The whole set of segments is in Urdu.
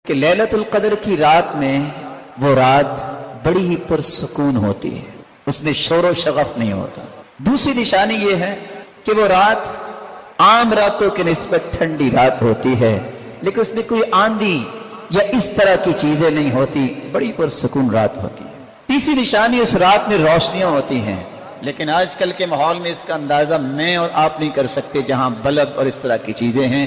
کہ لیلۃ القدر کی رات میں وہ رات بڑی ہی پرسکون ہوتی ہے، اس میں شور و شغف نہیں ہوتا۔ دوسری نشانی یہ ہے کہ وہ رات عام راتوں کے نسبت ٹھنڈی رات ہوتی ہے، لیکن اس میں کوئی آندھی یا اس طرح کی چیزیں نہیں ہوتی، بڑی پرسکون رات ہوتی ہے۔ تیسری نشانی اس رات میں روشنیاں ہوتی ہیں، لیکن آج کل کے ماحول میں اس کا اندازہ میں اور آپ نہیں کر سکتے۔ جہاں بلب اور اس طرح کی چیزیں ہیں،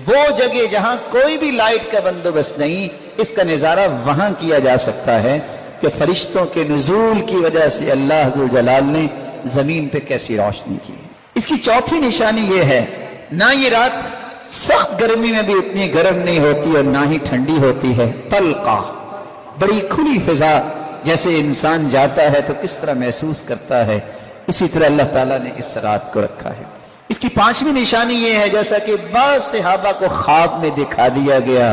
وہ جگہ جہاں کوئی بھی لائٹ کا بندوبست نہیں، اس کا نظارہ وہاں کیا جا سکتا ہے کہ فرشتوں کے نزول کی وجہ سے اللہ ذوالجلال نے زمین پہ کیسی روشنی کی۔ اس کی چوتھی نشانی یہ ہے، نہ یہ رات سخت گرمی میں بھی اتنی گرم نہیں ہوتی اور نہ ہی ٹھنڈی ہوتی ہے، طلقہ، بڑی کھلی فضا، جیسے انسان جاتا ہے تو کس طرح محسوس کرتا ہے، اسی طرح اللہ تعالیٰ نے اس رات کو رکھا ہے۔ اس کی پانچویں نشانی یہ ہے، جیسا کہ بعض صحابہ کو خواب میں دکھا دیا گیا،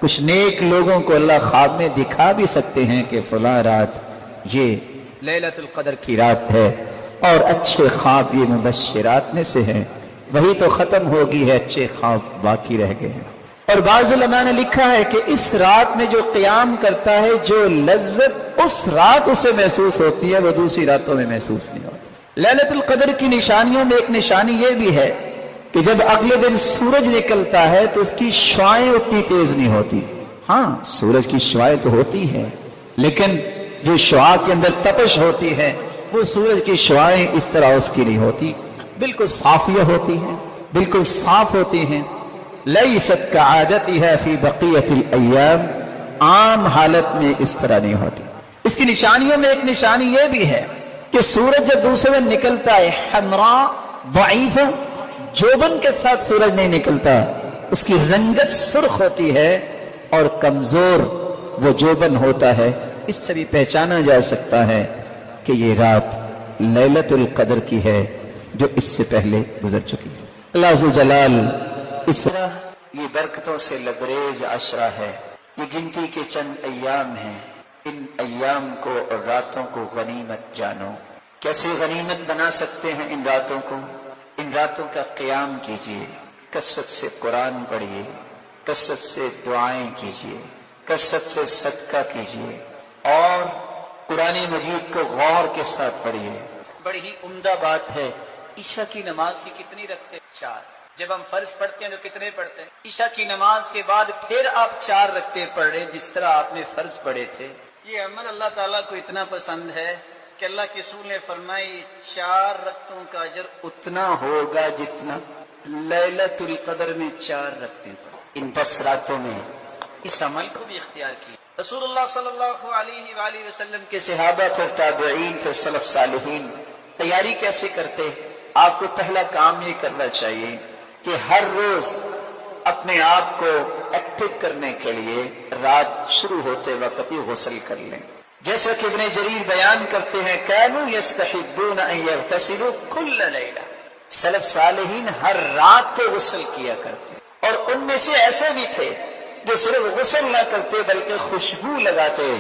کچھ نیک لوگوں کو اللہ خواب میں دکھا بھی سکتے ہیں کہ فلاں رات یہ لیلۃ القدر کی رات ہے، اور اچھے خواب یہ مبشرات میں سے ہیں، وہی تو ختم ہوگی ہے، اچھے خواب باقی رہ گئے ہیں۔ اور بعض علماء نے لکھا ہے کہ اس رات میں جو قیام کرتا ہے، جو لذت اس رات اسے محسوس ہوتی ہے، وہ دوسری راتوں میں محسوس نہیں ہوتی۔ لیلۃ القدر کی نشانیوں میں ایک نشانی یہ بھی ہے کہ جب اگلے دن سورج نکلتا ہے تو اس کی شعاعیں اتنی تیز نہیں ہوتی۔ ہاں، سورج کی شعاعیں تو ہوتی ہیں، لیکن جو شعاع کے اندر تپش ہوتی ہے، وہ سورج کی شعاعیں اس طرح اس کی نہیں ہوتی، بالکل صافیہ ہوتی ہیں، بالکل صاف ہوتی ہیں۔ لیست کعادتها فی بقیۃ الایام، عام حالت میں اس طرح نہیں ہوتی۔ اس کی نشانیوں میں ایک نشانی یہ بھی ہے کہ سورج جب دوسرے دن نکلتا ہے، حمراء ضعیف، جوبن کے ساتھ سورج نہیں نکلتا، اس کی رنگت سرخ ہوتی ہے اور کمزور وہ جوبن ہوتا ہے۔ اس سے بھی پہچانا جا سکتا ہے کہ یہ رات لیلۃ القدر کی ہے جو اس سے پہلے گزر چکی ہے۔ اللہ ذوالجلال اس طرح یہ برکتوں سے لبریز عشرہ ہے، یہ گنتی کے چند ایام ہیں، ان ایام کو اور راتوں کو غنیمت جانو۔ کیسے غنیمت بنا سکتے ہیں ان راتوں کو؟ ان راتوں کا قیام کیجئے، کثرت سے قرآن پڑھیے، کثرت سے دعائیں کیجئے، کثرت سے صدقہ کیجئے، اور قرآن مجید کو غور کے ساتھ پڑھیے۔ بڑی ہی عمدہ بات ہے، عشاء کی نماز کی کتنی رکھتے ہیں؟ 4۔ جب ہم فرض پڑھتے ہیں تو کتنے پڑھتے ہیں؟ عشاء کی نماز کے بعد پھر آپ 4 رکعتیں پڑھ رہے، جس طرح آپ نے فرض پڑھے تھے۔ یہ عمل اللہ تعالیٰ کو اتنا پسند ہے کہ اللہ کے رسول نے فرمائی 4 رکعتوں کا اجر اتنا ہوگا جتنا لیلۃ القدر میں 4 رکعتیں پڑھی۔ ان 10 راتوں میں اس عمل کو بھی اختیار کیا۔ رسول اللہ صلی اللہ علیہ وآلہ وسلم کے صحابہ، پھر تابعین، پھر سلف صالحین تیاری کیسے کرتے؟ آپ کو پہلا کام یہ کرنا چاہیے کہ ہر روز اپنے آپ کو ایکٹیو کرنے کے لیے رات شروع ہوتے وقت ہی غسل کر لیں۔ جیسا کہ ابن جریر بیان کرتے ہیں، كانوا يستحبون ان يغتسلوا كل ليلة، سلف صالحین ہر رات کو غسل کیا کرتے، اور ان میں سے ایسے بھی تھے جو صرف غسل نہ کرتے بلکہ خوشبو لگاتے،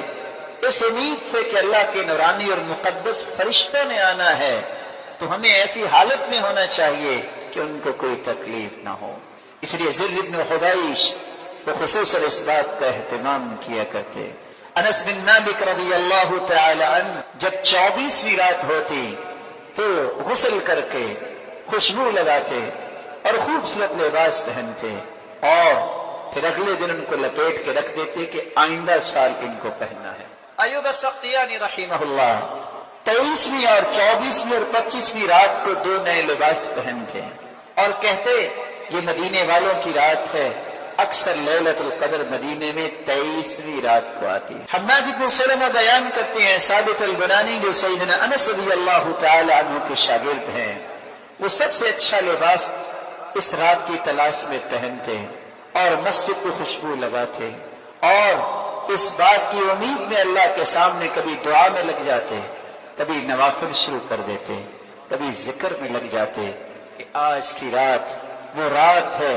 اس امید سے کہ اللہ کے نورانی اور مقدس فرشتوں نے آنا ہے، تو ہمیں ایسی حالت میں ہونا چاہیے کہ ان کو کوئی تکلیف نہ ہو۔ اس لیے زر بن حبیش وہ خصوصاً اس بات کا اہتمام کیا کرتے۔ انس بن مالک رضی اللہ تعالی عنہ جب 24ویں رات ہوتی تو غسل کر کے خوشبو لگاتے اور خوبصورت لباس پہنتے، اور پھر اگلے دن ان کو لپیٹ کے رکھ دیتے کہ آئندہ سال ان کو پہننا ہے۔ ایوب السختیانی رحمہ اللہ 23ویں اور 24ویں اور 25ویں رات کو 2 نئے لباس پہنتے اور کہتے یہ مدینے والوں کی رات ہے، اکثر لیلۃ القدر مدینے میں 23ویں رات کو آتی ہے۔ حماد بن سلمہ بیان کرتے ہیں، ثابت البنانی جو سیدنا انس رضی اللہ تعالی عنہ کے شاگرد ہیں، وہ سب سے اچھا لباس اس رات کی تلاش میں پہنتے اور مسجد کو خوشبو لگاتے، اور اس بات کی امید میں اللہ کے سامنے کبھی دعا میں لگ جاتے، کبھی نوافل شروع کر دیتے، کبھی ذکر میں لگ جاتے کہ آج کی رات وہ رات ہے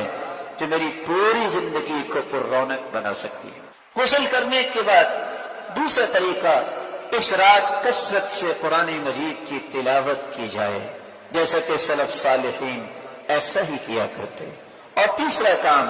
جو میری پوری زندگی کو پر رونق بنا سکتی ہے۔ غسل کرنے کے بعد دوسرا طریقہ، اس رات کثرت سے قرآن مجید کی تلاوت کی جائے، جیسا کہ سلف صالحین ایسا ہی کیا کرتے۔ اور تیسرا کام،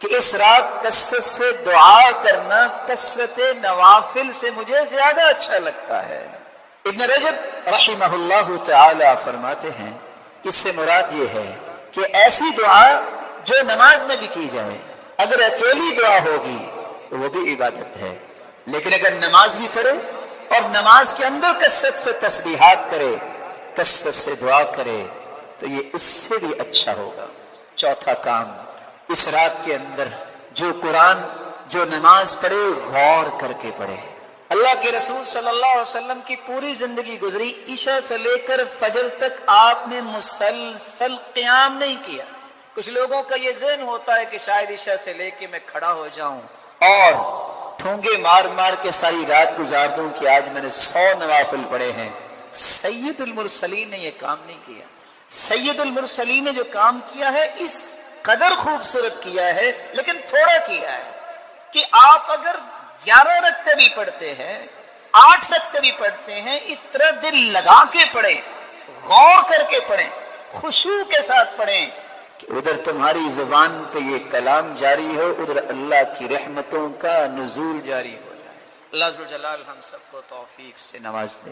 کہ اس رات کثرت سے دعا کرنا کثرت نوافل سے مجھے زیادہ اچھا لگتا ہے۔ ابن رجب رحمہ اللہ تعالی فرماتے ہیں اس سے مراد یہ ہے کہ ایسی دعا جو نماز میں بھی کی جائے، اگر اکیلی دعا ہوگی تو وہ بھی عبادت ہے، لیکن اگر نماز بھی پڑھے اور نماز کے اندر کثرت سے تسبیحات کرے، کثرت سے دعا کرے، تو یہ اس سے بھی اچھا ہوگا۔ چوتھا کام، اس رات کے اندر جو قرآن، جو نماز پڑھے، غور کر کے پڑھے۔ اللہ کے رسول صلی اللہ علیہ وسلم کی پوری زندگی گزری، عشاء سے لے کر فجر تک آپ نے مسلسل قیام نہیں کیا۔ کچھ لوگوں کا یہ ذہن ہوتا ہے کہ شاید عشاء سے لے کے میں کھڑا ہو جاؤں اور ٹھونگے مار مار کے ساری رات گزار دوں کہ آج میں نے 100 نوافل پڑھے ہیں۔ سید المرسلین نے یہ کام نہیں کیا۔ سید المرسلین نے جو کام کیا ہے اس قدر خوبصورت کیا ہے، لیکن تھوڑا کیا ہے کہ آپ اگر 11 رکعتیں بھی پڑھتے ہیں، 8 رکعتیں بھی پڑھتے ہیں، اس طرح دل لگا کے پڑھیں، غور کر کے پڑھیں، خشوع کے ساتھ پڑھیں کہ ادھر تمہاری زبان پہ یہ کلام جاری ہو، ادھر اللہ کی رحمتوں کا نزول جاری ہو جائے۔ اللہ عز و جلال ہم سب کو توفیق سے نواز دے۔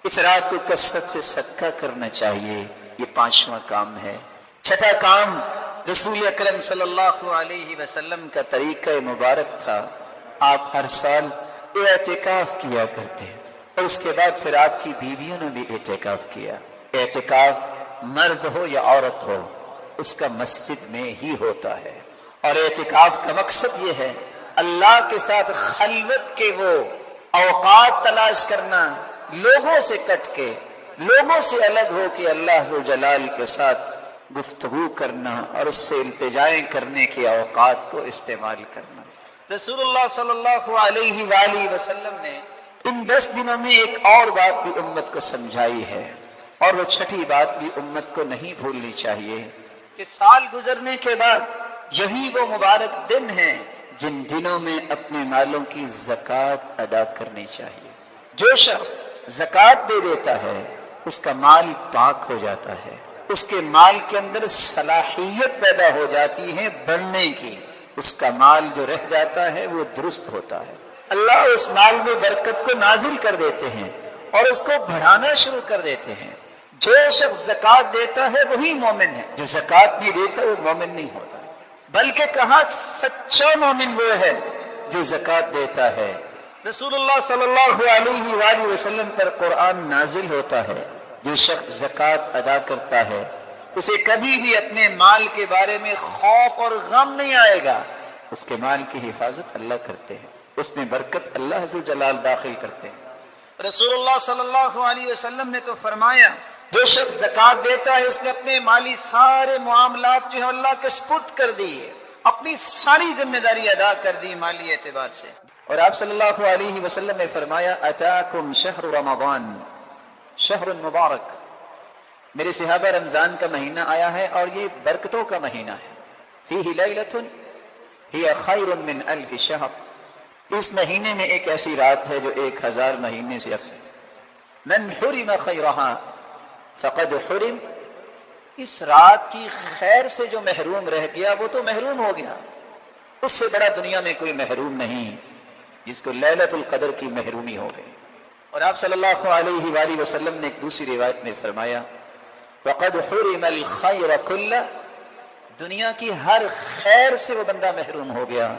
اس رات کو کثرت سے صدقہ کرنا چاہیے، یہ 5واں کام ہے۔ چھٹا کام، رسول اکرم صلی اللہ علیہ وسلم کا طریقہ مبارک تھا، آپ ہر سال اعتکاف کیا کرتے ہیں، اور اس کے بعد پھر آپ کی بیویوں نے بھی اعتکاف کیا۔ اعتکاف مرد ہو یا عورت ہو، اس کا مسجد میں ہی ہوتا ہے، اور اعتکاف کا مقصد یہ ہے اللہ کے ساتھ خلوت کے وہ اوقات تلاش کرنا، لوگوں سے کٹ کے، لوگوں سے الگ ہو کے اللہ ذو جلال کے ساتھ گفتگو کرنا اور اس سے التجائیں کرنے کے اوقات کو استعمال کرنا۔ رسول اللہ صلی اللہ علیہ وآلہ وسلم نے ان 10 دنوں میں ایک اور بات بھی امت کو سمجھائی ہے، اور وہ چھٹی بات بھی امت کو نہیں بھولنی چاہیے کہ سال گزرنے کے بعد یہی وہ مبارک دن ہیں جن دنوں میں اپنے مالوں کی زکوٰۃ ادا کرنی چاہیے۔ جو شخص زکوٰۃ دے دیتا ہے اس کا مال پاک ہو جاتا ہے، اس کے مال کے اندر صلاحیت پیدا ہو جاتی ہے بڑھنے کی، اس کا مال جو رہ جاتا ہے وہ درست ہوتا ہے، اللہ اس مال میں برکت کو نازل کر دیتے ہیں اور اس کو بڑھانا شروع کر دیتے ہیں۔ جو شخص زکوٰۃ دیتا ہے وہی مومن ہے، جو زکوٰۃ نہیں دیتا وہ مومن نہیں ہوتا، بلکہ کہا سچا مومن وہ ہے جو زکوٰۃ دیتا ہے۔ رسول اللہ صلی اللہ علیہ وآلہ وسلم پر قرآن نازل ہوتا ہے، جو شخص زکوٰۃ ادا کرتا ہے اسے کبھی بھی اپنے مال کے بارے میں خوف اور غم نہیں آئے گا، اس کے مال کی حفاظت اللہ کرتے ہیں، اس میں برکت اللہ عز و جلال داخل کرتے ہیں۔ رسول اللہ صلی اللہ علیہ وسلم نے تو فرمایا جو شخص زکوٰۃ دیتا ہے اس نے اپنے مالی سارے معاملات جو ہے اللہ کے سپرد کر دیے، اپنی ساری ذمہ داری ادا کر دی مالی اعتبار سے۔ اور آپ صلی اللہ علیہ وسلم نے فرمایا اتاکم شہر رمضان شہر مبارک، میرے صحابہ رمضان کا مہینہ آیا ہے اور یہ برکتوں کا مہینہ ہے، فیہ لیلۃ ہی خیر من 1000 شہر، اس مہینے میں ایک ایسی رات ہے جو 1000 مہینے سے افضل۔ من حرم خیرہا فقد حرم، اس رات کی خیر سے جو محروم رہ گیا وہ تو محروم ہو گیا، اس سے بڑا دنیا میں کوئی محروم نہیں جس کو لیلۃ القدر کی محرومی ہو گئی۔ اور آپ صلی اللہ علیہ وآلہ وسلم نے ایک دوسری روایت میں فرمایا فقد حرم الخیر کلہ، دنیا کی ہر خیر سے وہ بندہ محروم ہو گیا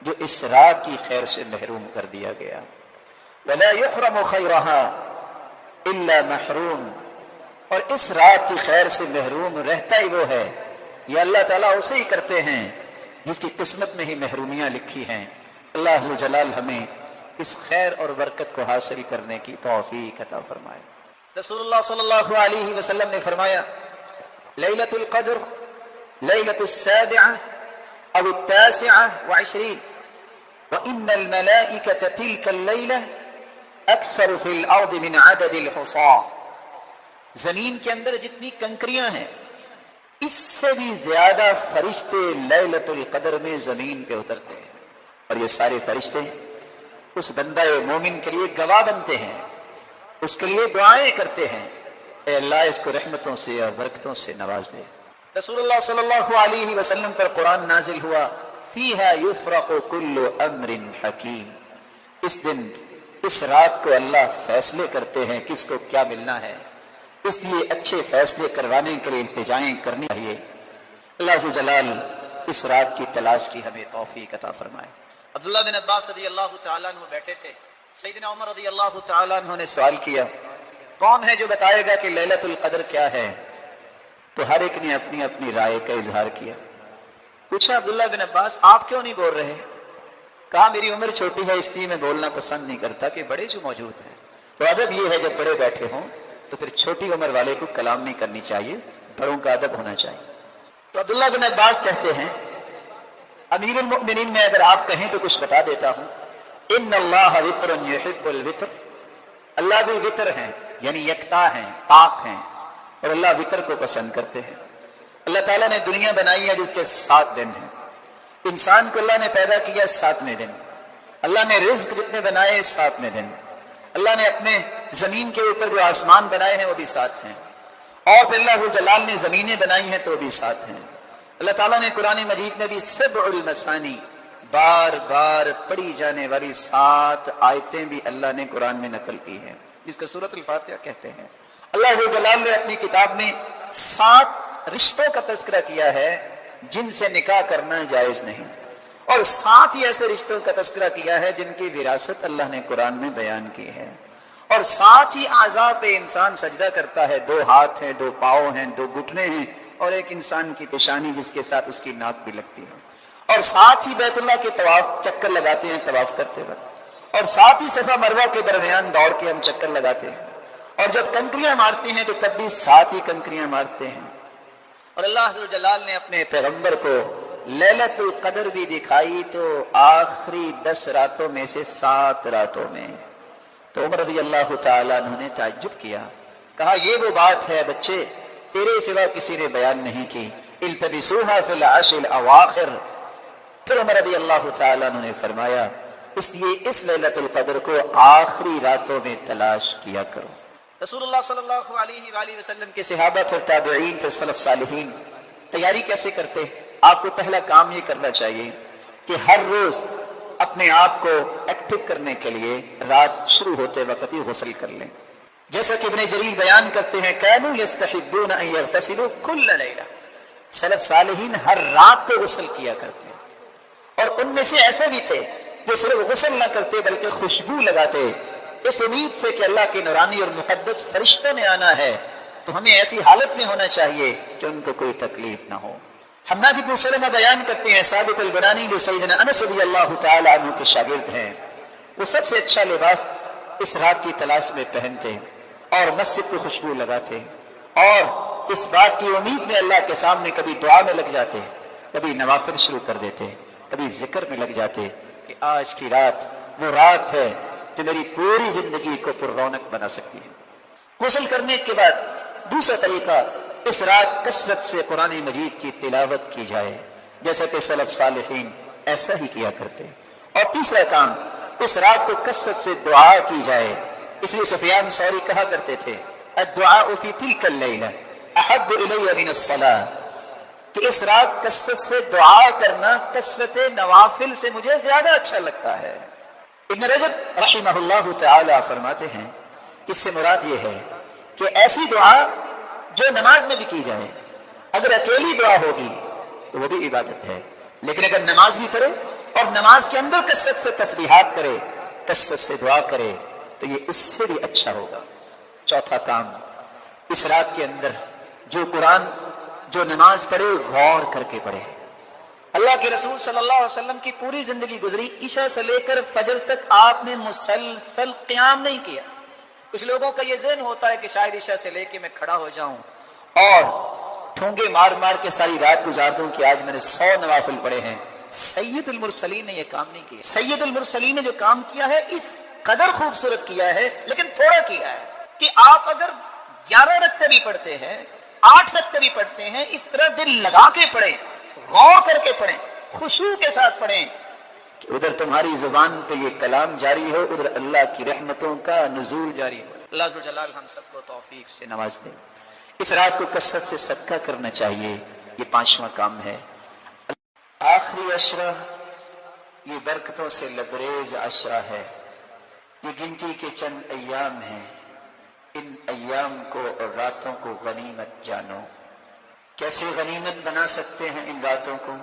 جو اس رات کی خیر سے محروم کر دیا گیا۔ ولا يحرم خیرہا الا محروم، اور اس رات کی خیر سے محروم رہتا ہی وہ ہے، یہ اللہ تعالیٰ اسے ہی کرتے ہیں جس کی قسمت میں ہی محرومیاں لکھی ہیں۔ اللہ عز و جلال ہمیں اس خیر اور برکت کو حاصل کرنے کی توفیق عطا فرمائے۔ رسول اللہ صلی اللہ علیہ وسلم نے فرمایا لیلۃ القدر لیلۃ السابعہ او التاسعہ وعشرین وإن الملائکة تلك الليلة اکثر فی الارض من عدد الحصاء، زمین کے اندر جتنی کنکریاں ہیں اس سے بھی زیادہ فرشتے لیلۃ القدر میں زمین پہ اترتے ہیں، اور یہ سارے فرشتے اس بندہ مومن کے لیے گواہ بنتے ہیں، اس کے لیے دعائیں کرتے ہیں، اے اللہ اس کو رحمتوں سے اور برکتوں سے نواز دے۔ رسول اللہ صلی اللہ علیہ وسلم پر قرآن نازل ہوا فیہا یفرق کل امر حکیم، اس دن اس رات کو اللہ فیصلے کرتے ہیں کس کو کیا ملنا ہے، اس لیے اچھے فیصلے کروانے کے لیے التجائیں کرنی چاہیے۔ اللہ عز و جلال اس رات کی تلاش کی ہمیں توفیق عطا فرمائے۔ عبداللہ بن عباس رضی اللہ تعالیٰ عنہ بیٹھے تھے، سیدنا عمر رضی اللہ تعالیٰ عنہ نے سوال کیا، کون ہے جو بتائے گا کہ لیلۃ القدر کیا ہے؟ تو ہر ایک نے اپنی اپنی رائے کا اظہار کیا۔ پوچھا عبداللہ بن عباس آپ کیوں نہیں بول رہے؟ کہا میری عمر چھوٹی ہے اس لیے میں بولنا پسند نہیں کرتا کہ بڑے جو موجود ہیں، تو ادب یہ ہے جب بڑے بیٹھے ہوں تو پھر چھوٹی عمر والے کو کلام نہیں کرنی چاہیے، بڑوں کا ادب ہونا چاہیے۔ تو عبداللہ بن عباس کہتے ہیں امیر المؤمنین میں اگر آپ کہیں تو کچھ بتا دیتا ہوں، ان اللہ وتر یحب الوتر، اللہ بھی وتر ہیں یعنی یکتا ہیں، پاک ہیں، اور اللہ وتر کو پسند کرتے ہیں۔ اللہ تعالیٰ نے دنیا بنائی ہے جس کے 7 دن ہیں، انسان کو اللہ نے پیدا کیا 7ویں دن، اللہ نے رزق جتنے بنائے 7ویں دن، اللہ نے اپنے زمین کے اوپر جو آسمان بنائے ہیں وہ بھی 7 ہیں، اور پھر اللہ جلال نے زمینیں بنائی ہیں تو وہ بھی 7 ہیں۔ اللہ تعالیٰ نے قرآن مجید میں بھی 7 المثانی، بار بار پڑھی جانے والی 7 آیتیں بھی اللہ نے قرآن میں نقل کی ہیں، جس کو سورۃ الفاتحہ کہتے ہیں۔ اللہ جلال نے اپنی کتاب میں 7 رشتوں کا تذکرہ کیا ہے جن سے نکاح کرنا جائز نہیں، اور 7 ہی ایسے رشتوں کا تذکرہ کیا ہے جن کی وراثت اللہ نے قرآن میں بیان کی ہے، اور 7 ہی اعضاء پہ انسان سجدہ کرتا ہے، 2 ہاتھ ہیں، 2 پاؤں ہیں، 2 گھٹنے ہیں، اور ایک انسان کی پیشانی جس کے ساتھ اس کی ناک بھی لگتی ہے، اور 7 ہی بیت اللہ کے طواف چکر لگاتے ہیں طواف کرتے وقت، اور 7 ہی صفا مروہ کے درمیان دوڑ کے ہم چکر لگاتے ہیں، اور جب کنکریاں مارتے ہیں تو تب بھی 7 ہی کنکریاں مارتے ہیں۔ اور اللہ عز و جلال نے اپنے پیغمبر کو لیلۃ القدر بھی دکھائی تو آخری 10 راتوں میں سے 7 راتوں میں۔ تو عمر رضی اللہ تعالیٰ عنہ نے تعجب کیا، کہا یہ وہ بات ہے بچے تیرے سوا کسی نے بیان نہیں کی، التبسوها فی العشر الاواخر۔ پھر عمر رضی اللہ تعالیٰ عنہ نے فرمایا اس لیے اس لیلۃ القدر کو آخری راتوں میں تلاش کیا کرو۔ رسول اللہ صلی اللہ علیہ وآلہ وسلم کے صحابہ پھر تابعین پھر سلف صالحین تیاری کیسے کرتے؟ آپ کو پہلا کام یہ کرنا چاہیے کہ ہر روز اپنے آپ کو ایکٹیو کرنے کے لیے رات شروع ہوتے وقت ہی غسل کر لیں، جیسا کہ ابن جریر بیان کرتے ہیں كانوا يستحبون ان يغتسلوا كل ليلة، سلف صالحین ہر رات کو غسل کیا کرتے ہیں، اور ان میں سے ایسے بھی تھے جو صرف غسل نہ کرتے بلکہ خوشبو لگاتے، اس امید سے کہ اللہ کے نورانی اور مقدس فرشتوں نے آنا ہے، تو ہمیں ایسی حالت میں ہونا چاہیے کہ ان کو کوئی تکلیف نہ ہو۔ حماد بن سلمہ بیان کرتے ہیں ثابت البنانی جو سیدنا انس رضی اللہ تعالی عنہ کے شاگرد ہیں، وہ سب سے اچھا لباس اس رات کی تلاش میں پہنتے اور مسجد کو خوشبو لگاتے، اور اس بات کی امید میں اللہ کے سامنے کبھی دعا میں لگ جاتے، کبھی نوافل شروع کر دیتے، کبھی ذکر میں لگ جاتے کہ آج کی رات وہ رات ہے جو میری پوری زندگی کو پر رونق بنا سکتی ہے۔ غسل کرنے کے بعد دوسرا طریقہ، اس رات کثرت سے قرآن مجید کی تلاوت کی جائے، جیسا کہ سلف صالحین ایسا ہی کیا کرتے۔ اور تیسرا کام، اس رات کو کثرت سے دعا کی جائے، اس لیے سفیان ثوری کہا کرتے تھے الدعاء فی تلک اللیلہ احب الی من الصلاۃ، کہ اس رات کثرت سے دعا کرنا کثرت نوافل سے مجھے زیادہ اچھا لگتا ہے۔ ابن رجب رحمہ اللہ تعالی فرماتے ہیں اس سے مراد یہ ہے کہ ایسی دعا جو نماز میں بھی کی جائے، اگر اکیلی دعا ہوگی تو وہ بھی عبادت ہے، لیکن اگر نماز بھی پڑھے اور نماز کے اندر کثرت سے تسبیحات کرے، کثرت سے دعا کرے، تو یہ اس سے بھی اچھا ہوگا۔ چوتھا کام، اس رات کے اندر جو قرآن جو نماز پڑھے غور کر کے پڑھے۔ اللہ کے رسول صلی اللہ علیہ وسلم کی پوری زندگی گزری، عشاء سے لے کر فجر تک آپ نے مسلسل قیام نہیں کیا۔ کچھ لوگوں کا یہ ذہن ہوتا ہے کہ شاید عشاء سے لے کے میں کھڑا ہو جاؤں اور ٹھونگے مار مار کے ساری رات گزار دوں کہ آج میں نے 100 نوافل پڑھے ہیں۔ سید المرسلین نے یہ کام نہیں کیا۔ سید المرسلین نے جو کام کیا ہے اس قدر خوبصورت کیا ہے، لیکن تھوڑا کیا ہے کہ آپ اگر 11 رکعتیں بھی پڑھتے ہیں، 8 رکعتیں بھی پڑھتے ہیں، اس طرح دل لگا کے پڑھیں، غور کر کے پڑھیں، خشوع کے ساتھ پڑھیں کہ ادھر تمہاری زبان پہ یہ کلام جاری ہو، ادھر اللہ کی رحمتوں کا نزول جاری ہو۔ اللہ عز و جلال ہم سب کو توفیق سے نواز دے۔ اس رات کو کثرت سے صدقہ کرنا چاہیے، یہ 5واں کام ہے۔ آخری عشرہ یہ برکتوں سے لبریز عشرہ ہے، یہ گنتی کے چند ایام ہیں، ان ایام کو اور راتوں کو غنیمت جانو۔ کیسے غنیمت بنا سکتے ہیں ان راتوں کو؟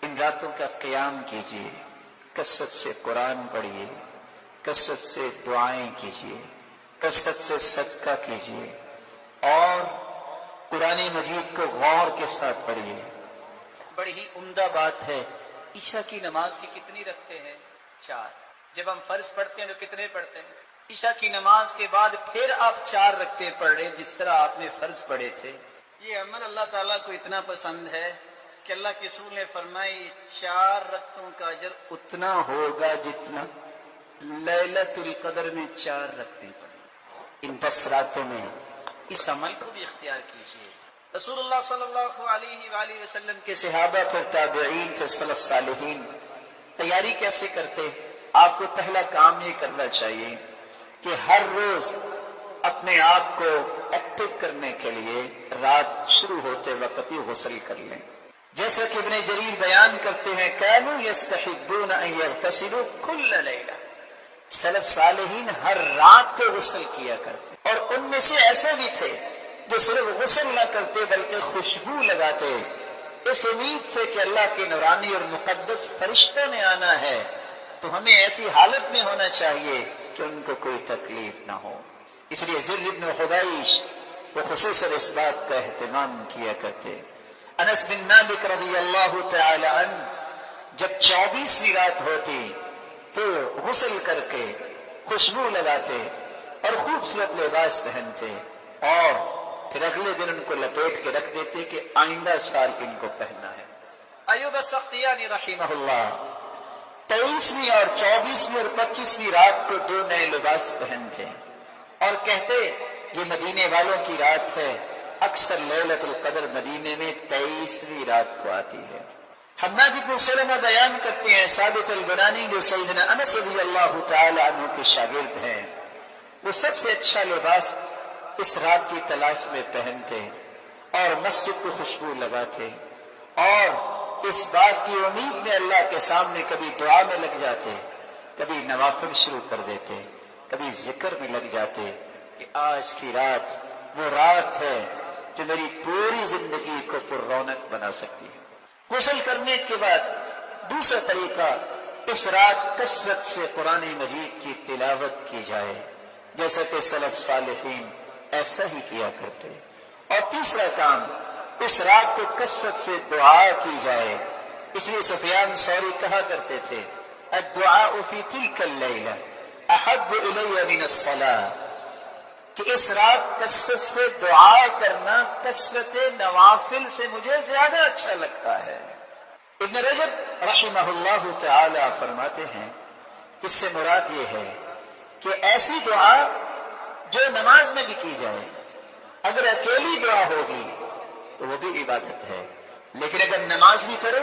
ان راتوں کا قیام کیجیے، کثرت سے قرآن پڑھیے، کثرت سے دعائیں کیجیے، کثرت سے صدقہ کیجیے، اور قرآن مجید کو غور کے ساتھ پڑھیے۔ بڑی ہی عمدہ بات ہے، عشاء کی نماز کی کتنی رکھتے ہیں؟ 4۔ جب ہم فرض پڑھتے ہیں تو کتنے پڑھتے ہیں؟ عشاء کی نماز کے بعد پھر آپ 4 رکعتیں پڑھ رہے ہیں، جس طرح آپ نے فرض پڑھے تھے۔ یہ عمل اللہ تعالیٰ کو اتنا پسند ہے کہ اللہ کے رسول نے فرمائی 4 رکعتوں کا اجر اتنا ہوگا جتنا لیلۃ القدر میں 4 رکعتیں پڑھی۔ ان 10 راتوں میں اس عمل کو بھی اختیار کیجیے۔ رسول اللہ صلی اللہ علیہ وآلہ وسلم کے صحابہ پھر تابعین پھر سلف صالحین تیاری کیسے کرتے؟ آپ کو پہلا کام یہ کرنا چاہیے کہ ہر روز اپنے آپ کو ایکٹیو کرنے کے لیے رات شروع ہوتے وقت ہی غسل کر لیں۔ جیسا کہ ابن جریر بیان کرتے ہیں كانوا يستحبون ان يغتسلوا كل ليلة، سلف صالحین ہر رات کو غسل کیا کرتے، اور ان میں سے ایسے بھی تھے جو صرف غسل نہ کرتے بلکہ خوشبو لگاتے، اس امید سے کہ اللہ کے نورانی اور مقدس فرشتوں نے آنا ہے، تو ہمیں ایسی حالت میں ہونا چاہیے کہ ان کو کوئی تکلیف نہ ہو۔ اس لیے زر بن حبیش وہ خصوصاً اس بات کا اہتمام کیا کرتے۔ انس بن مالک رضی اللہ تعالی عنہ جب 24ویں رات ہوتی تو غسل کر کے خوشبو لگاتے اور خوبصورت لباس پہنتے، اور پھر اگلے دن ان کو لپیٹ کے رکھ دیتے کہ آئندہ سال ان کو پہننا ہے۔ ایوب السختیانی رحمہ اللہ 23ویں اور 24ویں اور 25ویں رات کو 2 نئے لباس پہنتے اور کہتے یہ مدینے والوں کی رات ہے، اکثر لیلۃ القدر مدینے میں 23ویں رات کو آتی ہے۔ حماد بن سلمہ بیان کرتے ہیں ثابت البنانی جو سیدنا انس رضی اللہ تعالی عنہ کے شاگرد ہیں، وہ سب سے اچھا لباس اس رات کی تلاش میں پہنتے اور مسجد کو خوشبو لگاتے، اور اس بات کی امید میں اللہ کے سامنے کبھی دعا میں لگ جاتے، کبھی نوافل شروع کر دیتے، کبھی ذکر میں لگ جاتے کہ آج کی رات وہ رات ہے جو میری پوری زندگی کو پر رونق بنا سکتی ہے۔ غسل کرنے کے بعد دوسرا طریقہ، اس رات کثرت سے قرآن مجید کی تلاوت کی جائے، جیسا کہ سلف صالحین ایسا ہی کیا کرتے۔ اور تیسرا کام، اس رات کو کثرت سے دعا کی جائے، اس لیے سفیان ثوری کہا کرتے تھے الدعاء فی تلک اللیلہ احب الی من الصلاۃ، کہ اس رات کثرت سے دعا کرنا کثرت نوافل سے مجھے زیادہ اچھا لگتا ہے۔ ابن رجب رحمہ اللہ تعالی فرماتے ہیں اس سے مراد یہ ہے کہ ایسی دعا جو نماز میں بھی کی جائے، اگر اکیلی دعا ہوگی تو وہ بھی عبادت ہے، لیکن اگر نماز بھی کرے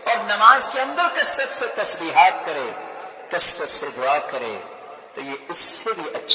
اور نماز کے اندر کثرت سے تسبیحات کرے، کثرت سے دعا کرے، تو یہ اس سے بھی اچھی